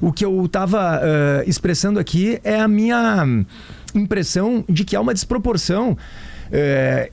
O que eu estava expressando aqui é a minha impressão de que há uma desproporção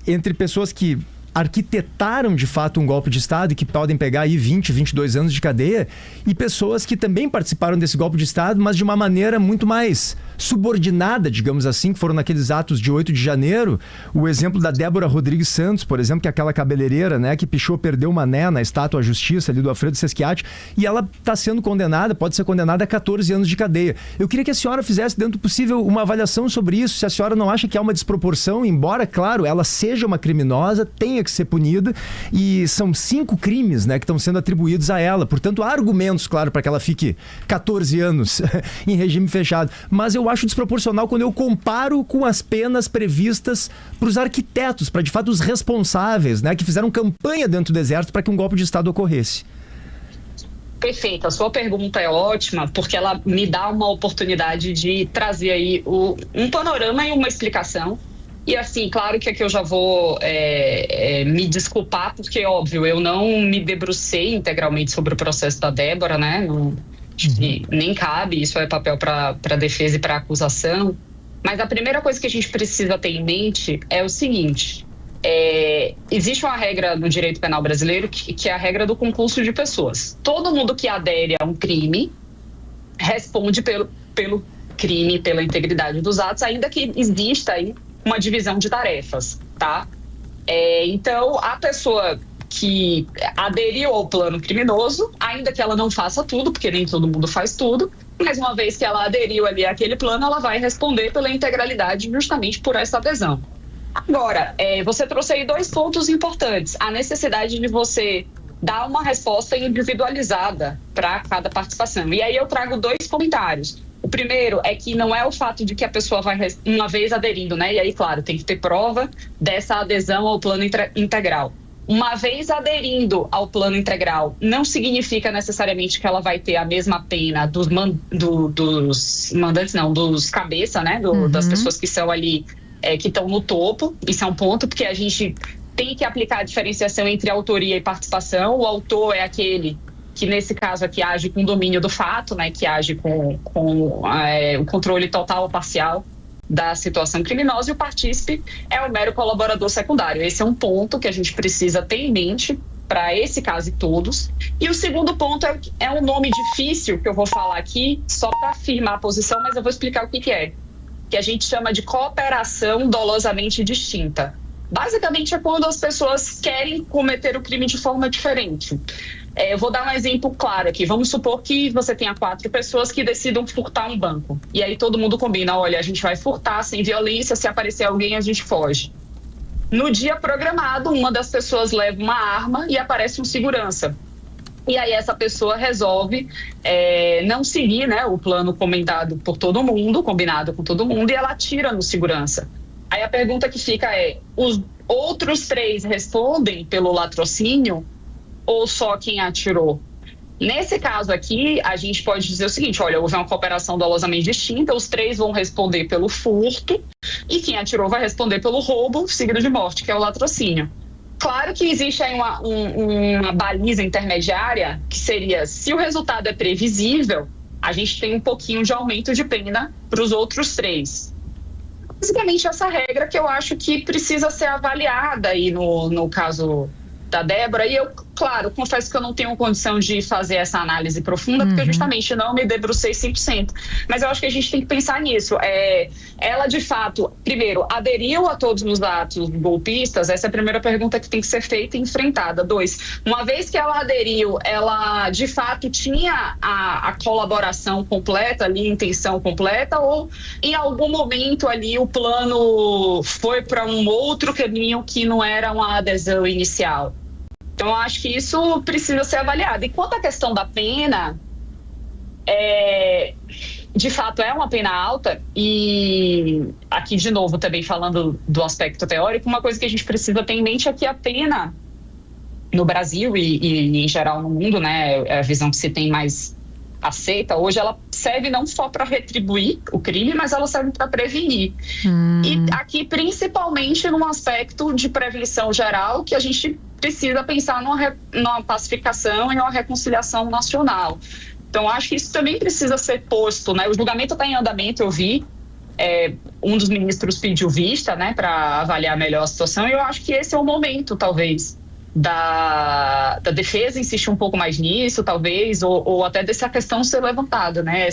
entre pessoas que arquitetaram de fato um golpe de Estado e que podem pegar aí 20, 22 anos de cadeia, e pessoas que também participaram desse golpe de Estado, mas de uma maneira muito mais subordinada, digamos assim, que foram naqueles atos de 8 de janeiro. O exemplo da Débora Rodrigues Santos, por exemplo, que é aquela cabeleireira, né, que pichou, perdeu uma né na estátua à justiça ali do Alfredo Seschiatti, e ela está sendo condenada, pode ser condenada a 14 anos de cadeia. Eu queria que a senhora fizesse, dentro do possível, uma avaliação sobre isso, se a senhora não acha que há uma desproporção, embora, claro, ela seja uma criminosa, tenha que ser punida, e são 5 crimes, né, que estão sendo atribuídos a ela. Portanto, há argumentos, claro, para que ela fique 14 anos em regime fechado. Mas eu acho desproporcional quando eu comparo com as penas previstas para os arquitetos, para de fato os responsáveis, né, que fizeram campanha dentro do Exército para que um golpe de Estado ocorresse. Perfeito, a sua pergunta é ótima, porque ela me dá uma oportunidade de trazer aí um panorama e uma explicação. E assim, claro que aqui eu já vou me desculpar, porque, óbvio, eu não me debrucei integralmente sobre o processo da Débora, né? Nem cabe, isso é papel para a defesa e para a acusação. Mas a primeira coisa que a gente precisa ter em mente é o seguinte: existe uma regra no direito penal brasileiro que é a regra do concurso de pessoas. Todo mundo que adere a um crime responde pelo crime, pela integridade dos atos, ainda que exista aí uma divisão de tarefas, tá? Então, a pessoa que aderiu ao plano criminoso, ainda que ela não faça tudo, porque nem todo mundo faz tudo, mas uma vez que ela aderiu ali àquele plano, ela vai responder pela integralidade justamente por essa adesão. Agora, você trouxe aí 2 pontos importantes. A necessidade de você dar uma resposta individualizada para cada participação. E aí eu trago 2 comentários. O primeiro é que não é o fato de que a pessoa vai, uma vez aderindo, né? E aí, claro, tem que ter prova dessa adesão ao plano integral. Uma vez aderindo ao plano integral, não significa necessariamente que ela vai ter a mesma pena dos mandantes, não, dos cabeça, né? Das pessoas que são ali, que estão no topo. Isso é um ponto, porque a gente tem que aplicar a diferenciação entre autoria e participação. O autor é aquele que, nesse caso aqui, age com domínio do fato, né, que age com o controle total ou parcial da situação criminosa, e o partícipe é o mero colaborador secundário. Esse é um ponto que a gente precisa ter em mente para esse caso e todos. E o segundo ponto é um nome difícil que eu vou falar aqui, só para afirmar a posição, mas eu vou explicar o que é. Que a gente chama de cooperação dolosamente distinta. Basicamente é quando as pessoas querem cometer o crime de forma diferente. Eu vou dar um exemplo claro aqui. Vamos supor que você tenha 4 pessoas que decidam furtar um banco. E aí todo mundo combina: olha, a gente vai furtar sem violência, se aparecer alguém a gente foge. No dia programado, uma das pessoas leva uma arma e aparece um segurança. E aí essa pessoa resolve não seguir, né, o plano combinado com todo mundo, e ela atira no segurança. Aí a pergunta que fica os outros 3 respondem pelo latrocínio ou só quem atirou? Nesse caso aqui, a gente pode dizer o seguinte: olha, houve uma cooperação dolosamente distinta, os 3 vão responder pelo furto e quem atirou vai responder pelo roubo seguido de morte, que é o latrocínio. Claro que existe aí uma baliza intermediária, que seria: se o resultado é previsível, a gente tem um pouquinho de aumento de pena para os outros 3. Basicamente essa regra que eu acho que precisa ser avaliada aí no caso da Débora. E eu, claro, confesso que eu não tenho condição de fazer essa análise profunda, porque justamente não me debrucei 100%. Mas eu acho que a gente tem que pensar nisso. Ela, de fato, primeiro, aderiu a todos os atos golpistas? Essa é a primeira pergunta que tem que ser feita e enfrentada. 2, uma vez que ela aderiu, ela, de fato, tinha a colaboração completa ali, a intenção completa, ou em algum momento ali o plano foi para um outro caminho que não era uma adesão inicial? Então, eu acho que isso precisa ser avaliado. E quanto à questão da pena, de fato é uma pena alta, e aqui de novo também falando do aspecto teórico, uma coisa que a gente precisa ter em mente é que a pena no Brasil e em geral no mundo, né, é a visão que se tem mais aceita hoje, ela serve não só para retribuir o crime, mas ela serve para prevenir. E aqui principalmente num aspecto de prevenção geral, que a gente precisa pensar numa pacificação e numa reconciliação nacional. Então, acho que isso também precisa ser posto, né? O julgamento está em andamento, eu vi. Um dos ministros pediu vista, né, para avaliar melhor a situação, e eu acho que esse é o momento, talvez, da defesa insistir um pouco mais nisso, talvez, ou até dessa questão ser levantada, né?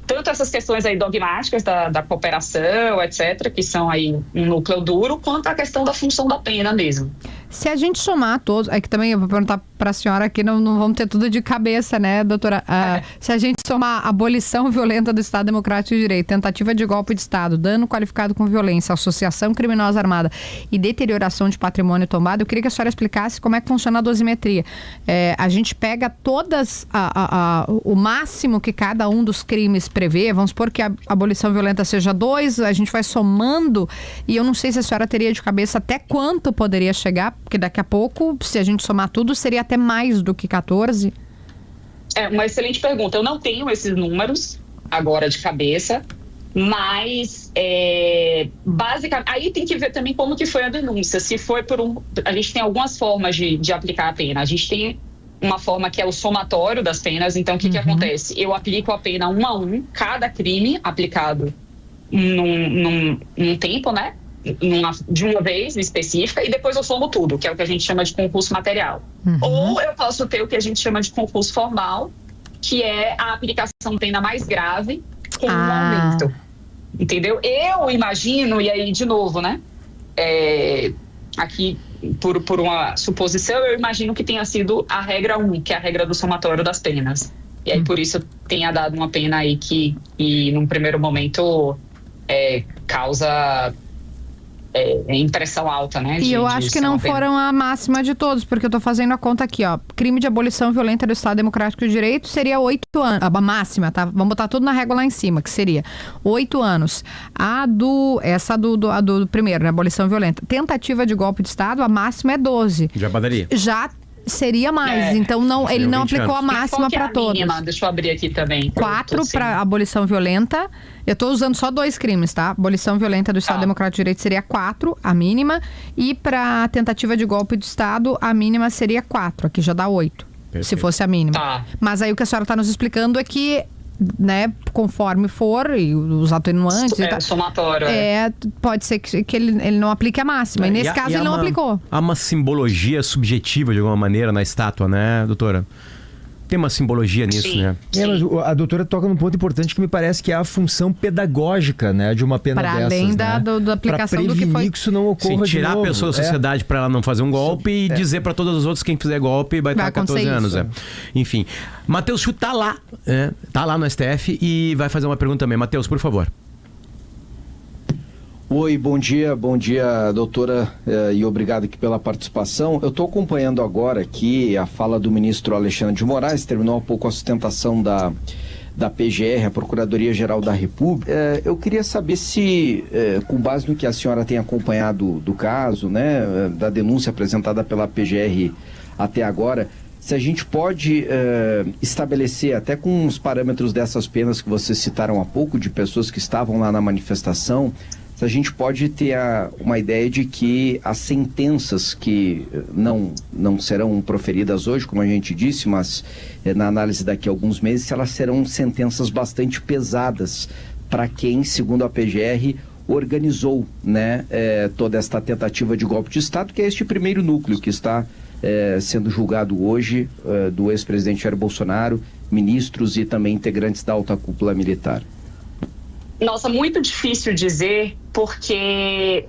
Tanto essas questões aí dogmáticas da cooperação, etc., que são aí um núcleo duro, quanto a questão da função da pena mesmo. Se a gente somar todos, é que também eu vou perguntar para a senhora aqui, não vamos ter tudo de cabeça, né, doutora? Se a gente somar abolição violenta do Estado Democrático de Direito, tentativa de golpe de Estado, dano qualificado com violência, associação criminosa armada e deterioração de patrimônio tombado, eu queria que a senhora explicasse como é que funciona a dosimetria. A gente pega todas, o máximo que cada um dos crimes prevê, vamos supor que a abolição violenta seja 2, a gente vai somando, e eu não sei se a senhora teria de cabeça até quanto poderia chegar, porque daqui a pouco, se a gente somar tudo, seria até mais do que 14? É uma excelente pergunta. Eu não tenho esses números agora de cabeça, mas basicamente, aí tem que ver também como que foi a denúncia. Se foi a gente tem algumas formas de aplicar a pena. A gente tem uma forma que é o somatório das penas. Então, o que acontece? Eu aplico a pena 1 a 1, cada crime aplicado num tempo, né? De uma vez específica, e depois eu somo tudo, que é o que a gente chama de concurso material. Ou eu posso ter o que a gente chama de concurso formal, que é a aplicação de pena mais grave com um aumento. Entendeu? Eu imagino, e aí de novo, né? Aqui, por uma suposição, eu imagino que tenha sido a regra 1, que é a regra do somatório das penas. E aí por isso tenha dado uma pena aí que num primeiro momento causa impressão alta, né? E eu acho que não foram a máxima de todos, porque eu tô fazendo a conta aqui, ó. Crime de abolição violenta do Estado Democrático de Direito seria 8 anos. A máxima, tá? Vamos botar tudo na régua lá em cima, que seria 8 anos. A do primeiro, né? Abolição violenta. Tentativa de golpe de Estado, a máxima é 12. Já padaria. Já seria mais, então ele não aplicou a máxima para todos. Deixa eu abrir aqui também. 4 para abolição violenta. Eu estou usando só 2 crimes, tá? Abolição violenta do Estado Democrático de Direito seria 4, a mínima, e para tentativa de golpe de Estado, a mínima seria 4, aqui já dá 8, se fosse a mínima. Mas aí o que a senhora está nos explicando é que, né, conforme for, e os atenuantes somatório, pode ser que ele não aplique a máxima, e nesse caso ele não aplicou. Há uma simbologia subjetiva de alguma maneira na estátua, né, doutora? Tem uma simbologia nisso, Sim. né? Mas a doutora toca num ponto importante que me parece que é a função pedagógica, né, de uma pena dessas. Para além da aplicação do que foi. Que isso não ocorra de tirar novo. a pessoa da sociedade para ela não fazer um golpe e dizer para todos os outros quem fizer golpe vai estar 14 anos. Enfim, Matheus Chu tá lá, tá lá no STF e vai fazer uma pergunta também. Matheus, por favor. Oi, bom dia, doutora, e obrigado aqui pela participação. Eu estou acompanhando agora aqui a fala do ministro Alexandre de Moraes, terminou há pouco a sustentação da PGR, a Procuradoria-Geral da República. Eu queria saber se, com base no que a senhora tem acompanhado do caso, né, da denúncia apresentada pela PGR até agora, se a gente pode estabelecer, até com os parâmetros dessas penas que vocês citaram há pouco, de pessoas que estavam lá na manifestação, se a gente pode ter uma ideia de que as sentenças que não serão proferidas hoje, como a gente disse, mas na análise daqui a alguns meses, elas serão sentenças bastante pesadas para quem, segundo a PGR, organizou, né, toda esta tentativa de golpe de Estado, que é este primeiro núcleo que está sendo julgado hoje, do ex-presidente Jair Bolsonaro, ministros e também integrantes da alta cúpula militar. Nossa, muito difícil dizer, porque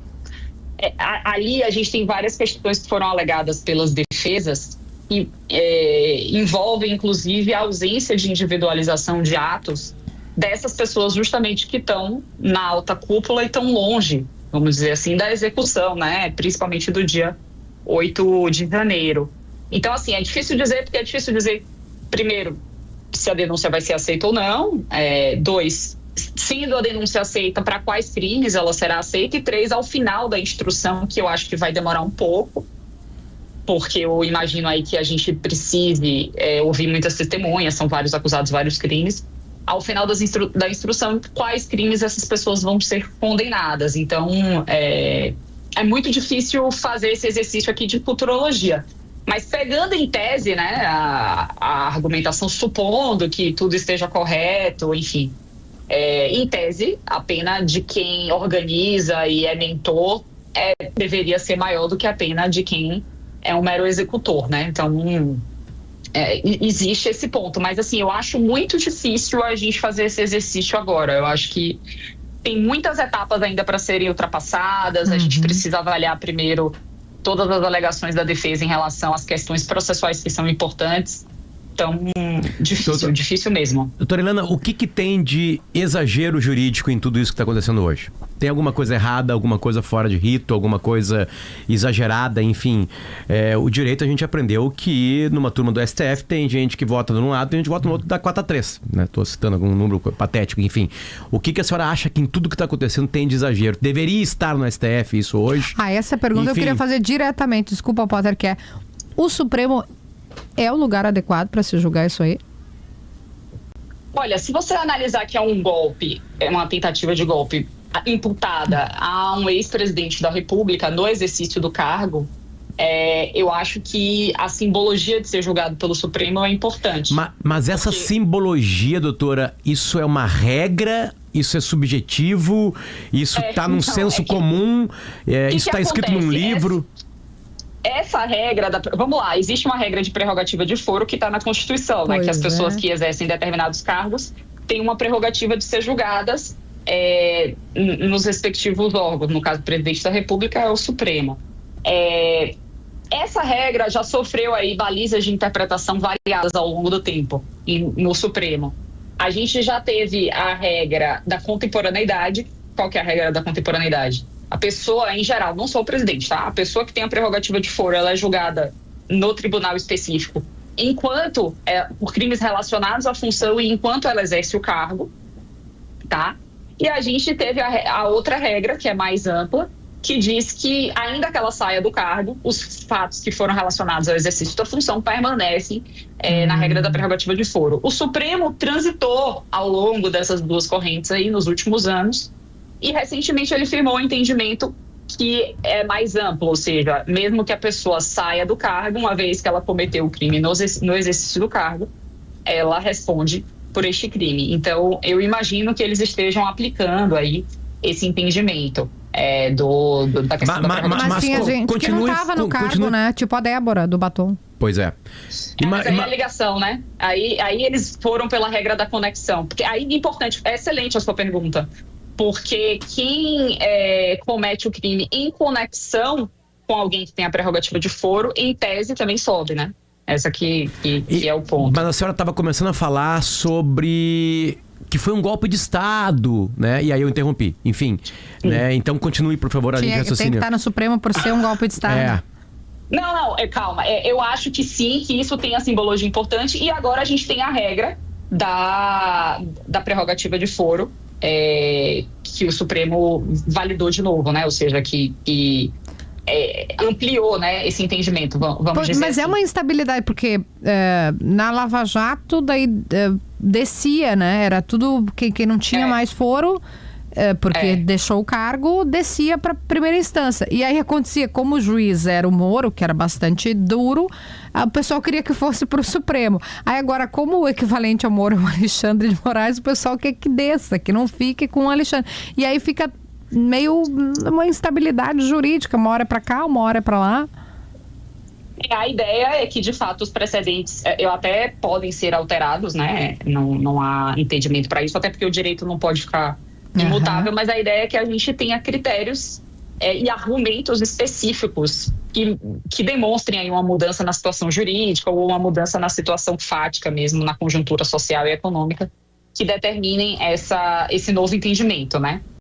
ali a gente tem várias questões que foram alegadas pelas defesas que envolvem, inclusive, a ausência de individualização de atos dessas pessoas justamente que estão na alta cúpula e estão longe, vamos dizer assim, da execução, né? Principalmente do dia 8 de janeiro. Então, assim, é difícil dizer, porque é difícil dizer, primeiro, se a denúncia vai ser aceita ou não, 2, sendo a denúncia aceita, para quais crimes ela será aceita, e 3, ao final da instrução, que eu acho que vai demorar um pouco, porque eu imagino aí que a gente precise ouvir muitas testemunhas, são vários acusados, vários crimes. Ao final da instrução, quais crimes essas pessoas vão ser condenadas. Então, é muito difícil fazer esse exercício aqui de futurologia. Mas pegando em tese, né, a argumentação, supondo que tudo esteja correto, enfim, em tese, a pena de quem organiza e é mentor deveria ser maior do que a pena de quem é um mero executor, né? Então, existe esse ponto. Mas, assim, eu acho muito difícil a gente fazer esse exercício agora. Eu acho que tem muitas etapas ainda para serem ultrapassadas. A gente precisa avaliar primeiro todas as alegações da defesa em relação às questões processuais que são importantes. Então, difícil mesmo. Doutora Ilana, o que tem de exagero jurídico em tudo isso que está acontecendo hoje? Tem alguma coisa errada, alguma coisa fora de rito, alguma coisa exagerada, enfim? O direito a gente aprendeu que numa turma do STF tem gente que vota num lado e a gente vota no outro da 4-3, né? Estou citando algum número patético, enfim. O que a senhora acha que em tudo que está acontecendo tem de exagero? Deveria estar no STF isso hoje? Essa pergunta enfim, eu queria fazer diretamente, desculpa, Potter, que é: o Supremo é o lugar adequado para se julgar isso aí? Olha, se você analisar que é um golpe, é uma tentativa de golpe imputada a um ex-presidente da República no exercício do cargo, eu acho que a simbologia de ser julgado pelo Supremo é importante. Mas essa simbologia, doutora, isso é uma regra? Isso é subjetivo? Isso está num senso comum? Isso está escrito num livro? Essa regra, vamos lá, existe uma regra de prerrogativa de foro que está na Constituição, né? Que as pessoas que exercem determinados cargos têm uma prerrogativa de ser julgadas nos respectivos órgãos. No caso, o presidente da República é o Supremo. Essa regra já sofreu aí balizas de interpretação variadas ao longo do tempo no Supremo. A gente já teve a regra da contemporaneidade. Qual que é a regra da contemporaneidade? A pessoa, em geral, não só o presidente, tá? A pessoa que tem a prerrogativa de foro, ela é julgada no tribunal específico enquanto por crimes relacionados à função e enquanto ela exerce o cargo, tá? E a gente teve a outra regra, que é mais ampla, que diz que, ainda que ela saia do cargo, os fatos que foram relacionados ao exercício da função permanecem na regra da prerrogativa de foro. O Supremo transitou ao longo dessas duas correntes aí nos últimos anos e, recentemente, ele firmou um entendimento que é mais amplo, ou seja, mesmo que a pessoa saia do cargo, uma vez que ela cometeu o crime no exercício do cargo, ela responde por este crime. Então, eu imagino que eles estejam aplicando aí esse entendimento da questão da prerrogativa. Mas tinha gente que não estava no cargo, né? Tipo a Débora, do Batom. Pois é. Mas aí é a ligação, né? Aí eles foram pela regra da conexão. Porque aí é importante, é excelente a sua pergunta. Porque quem comete o crime em conexão com alguém que tem a prerrogativa de foro, em tese também sobe, né? Essa que é o ponto. Mas a senhora estava começando a falar sobre que foi um golpe de Estado, né? E aí eu interrompi. Enfim, né? Então continue, por favor, a linha de raciocínio. Tem que estar no Supremo por ser um golpe de Estado. Não, calma. Eu acho que sim, que isso tem a simbologia importante. E agora a gente tem a regra da prerrogativa de foro, que o Supremo validou de novo, né? Ou seja, que ampliou, né, esse entendimento, vamos dizer mas assim. É uma instabilidade, porque na Lava Jato daí descia, né? Era tudo quem não tinha mais foro, porque deixou o cargo, descia para primeira instância. E aí acontecia, como o juiz era o Moro, que era bastante duro, o pessoal queria que fosse para o Supremo. Aí agora, como o equivalente ao Moro é o Alexandre de Moraes, o pessoal quer que desça, que não fique com o Alexandre. E aí fica meio uma instabilidade jurídica, uma hora é para cá, uma hora é para lá. A ideia é que, de fato, os precedentes até podem ser alterados, né? Não há impedimento para isso, até porque o direito não pode ficar imutável, mas a ideia é que a gente tenha critérios e argumentos específicos que demonstrem aí uma mudança na situação jurídica ou uma mudança na situação fática mesmo, na conjuntura social e econômica, que determinem esse novo entendimento, né?